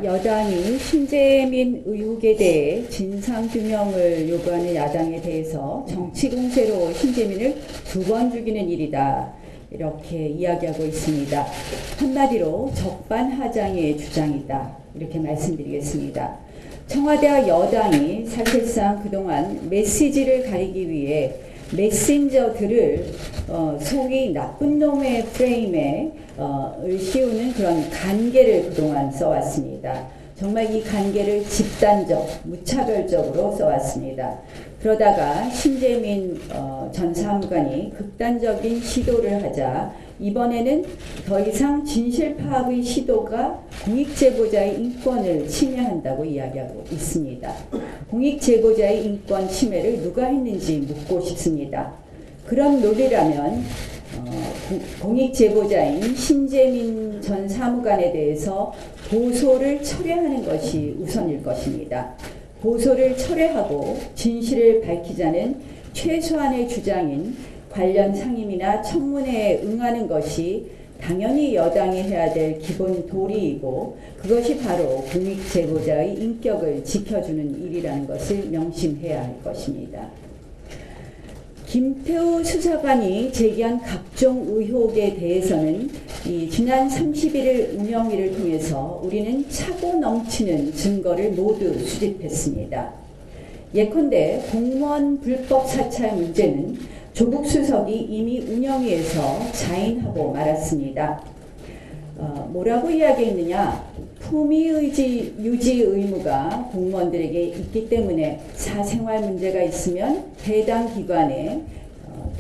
여당이 신재민 의혹에 대해 진상규명을 요구하는 야당에 대해서 정치 공세로 신재민을 2번 죽이는 일이다, 이렇게 이야기하고 있습니다. 한마디로 적반하장의 주장이다, 이렇게 말씀드리겠습니다. 청와대와 여당이 사실상 그동안 메시지를 가리기 위해 메신저들을 속이 나쁜 놈의 프레임에 씌우는 그런 간계를 그동안 써왔습니다. 정말 이 간계를 집단적, 무차별적으로 써왔습니다. 그러다가 신재민 전 사무관이 극단적인 시도를 하자 이번에는 더 이상 진실 파악의 시도가 공익제보자의 인권을 침해한다고 이야기하고 있습니다. 공익제보자의 인권 침해를 누가 했는지 묻고 싶습니다. 그런 논리라면 공익제보자인 신재민 전 사무관에 대해서 고소를 철회하는 것이 우선일 것입니다. 고소를 철회하고 진실을 밝히자는 최소한의 주장인 관련 상임이나 청문회에 응하는 것이 당연히 여당이 해야 될 기본 도리이고, 그것이 바로 공익제보자의 인격을 지켜주는 일이라는 것을 명심해야 할 것입니다. 김태우 수사관이 제기한 각종 의혹에 대해서는 지난 31일 운영위를 통해서 우리는 차고 넘치는 증거를 모두 수집했습니다. 예컨대 공무원 불법 사찰 문제는 조국 수석이 이미 운영위에서 자인하고 말았습니다. 뭐라고 이야기했느냐? 품위 유지 의무가 공무원들에게 있기 때문에 사생활 문제가 있으면 해당 기관에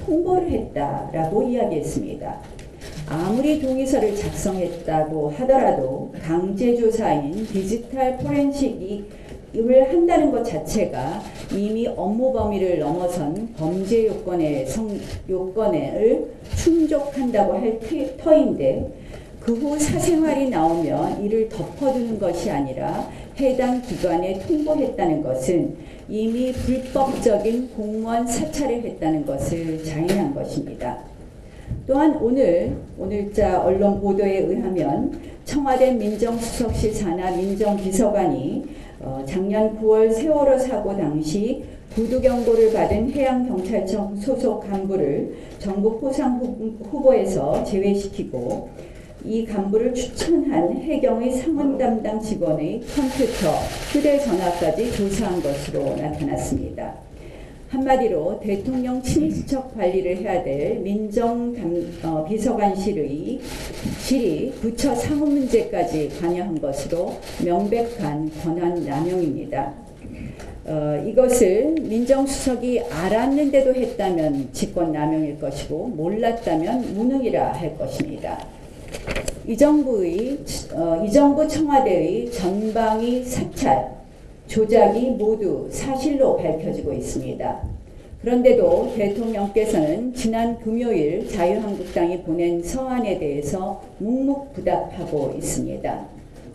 통보를 했다라고 이야기했습니다. 아무리 동의서를 작성했다고 하더라도 강제조사인 디지털 포렌식이 을 한다는 것 자체가 이미 업무 범위를 넘어선 범죄 요건을 충족한다고 할 터인데, 그 후 사생활이 나오면 이를 덮어두는 것이 아니라 해당 기관에 통보했다는 것은 이미 불법적인 공무원 사찰을 했다는 것을 자인한 것입니다. 또한 오늘자 언론 보도에 의하면 청와대 민정수석실 산하 민정비서관이 작년 9월 세월호 사고 당시 구두경고를 받은 해양경찰청 소속 간부를 정부 포상 후보에서 제외시키고 이 간부를 추천한 해경의 상원 담당 직원의 컴퓨터, 휴대전화까지 조사한 것으로 나타났습니다. 한마디로 대통령 친인척 관리를 해야 될 민정비서관실이 부처 상호 문제까지 관여한 것으로 명백한 권한 남용입니다. 이것을 민정수석이 알았는데도 했다면 직권 남용일 것이고, 몰랐다면 무능이라 할 것입니다. 이 정부 청와대의 전방위 사찰, 조작이 모두 사실로 밝혀지고 있습니다. 그런데도 대통령께서는 지난 금요일 자유한국당이 보낸 서한에 대해서 묵묵부답하고 있습니다.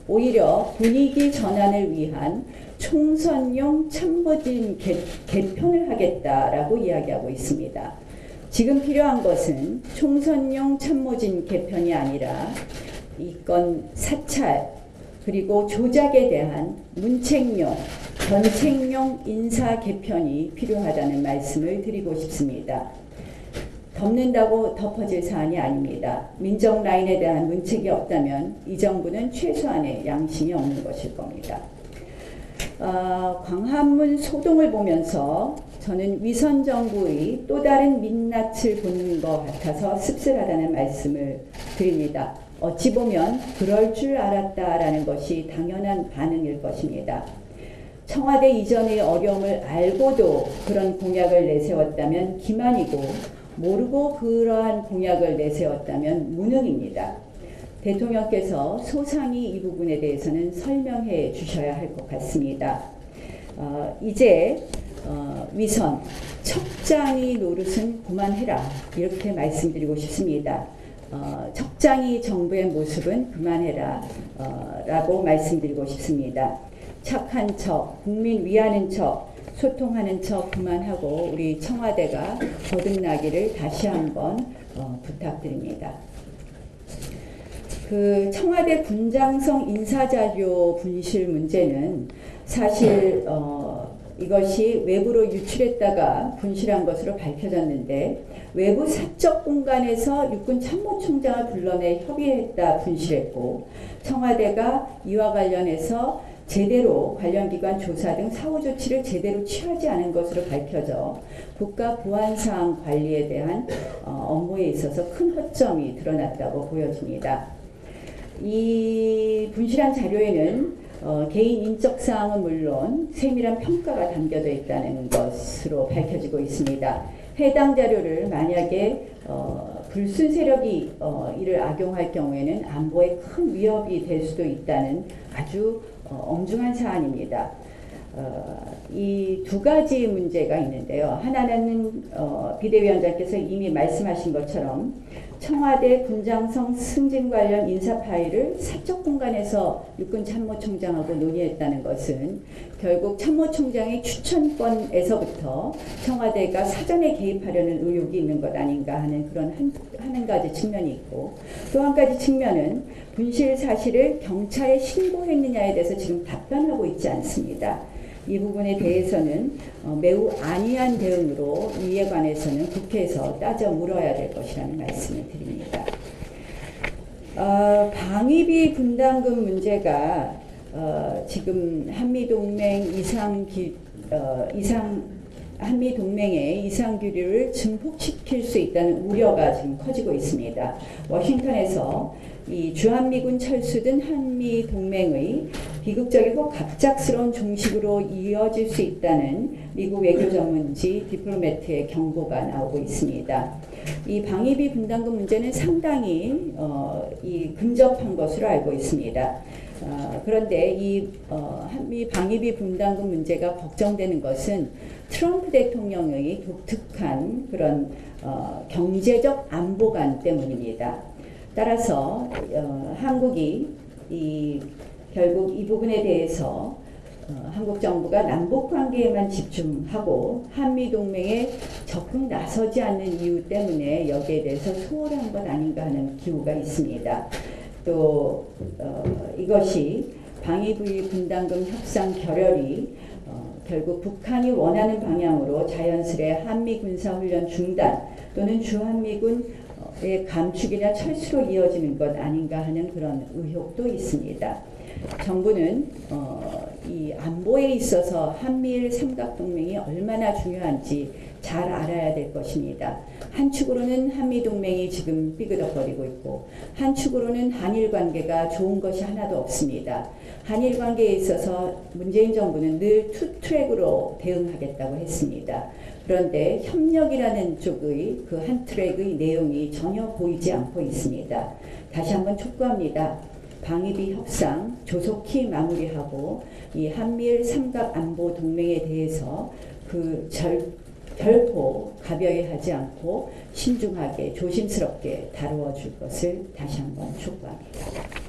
오히려 분위기 전환을 위한 총선용 참모진 개편을 하겠다라고 이야기하고 있습니다. 지금 필요한 것은 총선용 참모진 개편이 아니라 이 건 사찰 그리고 조작에 대한 문책용, 견책용 인사 개편이 필요하다는 말씀을 드리고 싶습니다. 덮는다고 덮어질 사안이 아닙니다. 민정 라인에 대한 문책이 없다면 이 정부는 최소한의 양심이 없는 것일 겁니다. 광화문 소동을 보면서 저는 위선 정부의 또 다른 민낯을 보는 것 같아서 씁쓸하다는 말씀을 드립니다. 어찌 보면 그럴 줄 알았다라는 것이 당연한 반응일 것입니다. 청와대 이전의 어려움을 알고도 그런 공약을 내세웠다면 기만이고, 모르고 그러한 공약을 내세웠다면 무능입니다. 대통령께서 소상히 이 부분에 대해서는 설명해 주셔야 할 것 같습니다. 이제 위선, 척장이 노릇은 그만해라, 이렇게 말씀드리고 싶습니다. 척장이 정부의 모습은 그만해라 라고 말씀드리고 싶습니다. 착한 척, 국민 위하는 척, 소통하는 척 그만하고 우리 청와대가 거듭나기를 다시 한번 부탁드립니다. 그 청와대 분장성 인사자료 분실 문제는 사실 이것이 외부로 유출했다가 분실한 것으로 밝혀졌는데 외부 사적 공간에서 육군 참모총장을 불러내 협의했다 분실했고 청와대가 이와 관련해서 제대로 관련 기관 조사 등 사후 조치를 제대로 취하지 않은 것으로 밝혀져 국가 보안사항 관리에 대한 업무에 있어서 큰 허점이 드러났다고 보여집니다. 이 분실한 자료에는 개인 인적 사항은 물론 세밀한 평가가 담겨져 있다는 것으로 밝혀지고 있습니다. 해당 자료를 만약에 불순 세력이 이를 악용할 경우에는 안보에 큰 위협이 될 수도 있다는 아주 엄중한 사안입니다. 이 두 가지 문제가 있는데요. 하나는 비대위원장께서 이미 말씀하신 것처럼 청와대 군장성 승진 관련 인사 파일을 사적 공간에서 육군 참모총장하고 논의했다는 것은 결국 참모총장의 추천권에서부터 청와대가 사전에 개입하려는 의혹이 있는 것 아닌가 하는 그런 한 가지 측면이 있고 또 한 가지 측면은 분실 사실을 경찰에 신고했느냐에 대해서 지금 답변하고 있지 않습니다. 이 부분에 대해서는 매우 안이한 대응으로 이에 관해서는 국회에서 따져 물어야 될 것이라는 말씀을 드립니다. 방위비 분담금 문제가 지금 한미동맹의 이상 규율을 증폭시킬 수 있다는 우려가 지금 커지고 있습니다. 워싱턴에서 이 주한미군 철수 등 한미 동맹의 비극적이고 갑작스러운 종식으로 이어질 수 있다는 미국 외교 전문지 디플로매트의 경고가 나오고 있습니다. 이 방위비 분담금 문제는 상당히 근접한 것으로 알고 있습니다. 그런데 이 한미 방위비 분담금 문제가 걱정되는 것은 트럼프 대통령의 독특한 그런 경제적 안보관 때문입니다. 따라서 한국이 결국 이 부분에 대해서 한국 정부가 남북 관계에만 집중하고 한미 동맹에 적극 나서지 않는 이유 때문에 여기에 대해서 소홀한 것 아닌가 하는 기우가 있습니다. 또 이것이 방위비 분담금 협상 결렬이 결국 북한이 원하는 방향으로 자연스레 한미 군사훈련 중단 또는 주한미군의 감축이나 철수로 이어지는 것 아닌가 하는 그런 의혹도 있습니다. 정부는 이 안보에 있어서 한미일 삼각동맹이 얼마나 중요한지 잘 알아야 될 것입니다. 한축으로는 한미동맹이 지금 삐그덕거리고 있고 한축으로는 한일 관계가 좋은 것이 하나도 없습니다. 한일 관계에 있어서 문재인 정부는 늘 투트랙으로 대응하겠다고 했습니다. 그런데 협력이라는 쪽의 그 한 트랙의 내용이 전혀 보이지 않고 있습니다. 다시 한번 촉구합니다. 방위비 협상 조속히 마무리하고 이 한미일 삼각 안보 동맹에 대해서 결코 가벼이 하지 않고 신중하게 조심스럽게 다루어 줄 것을 다시 한번 촉구합니다.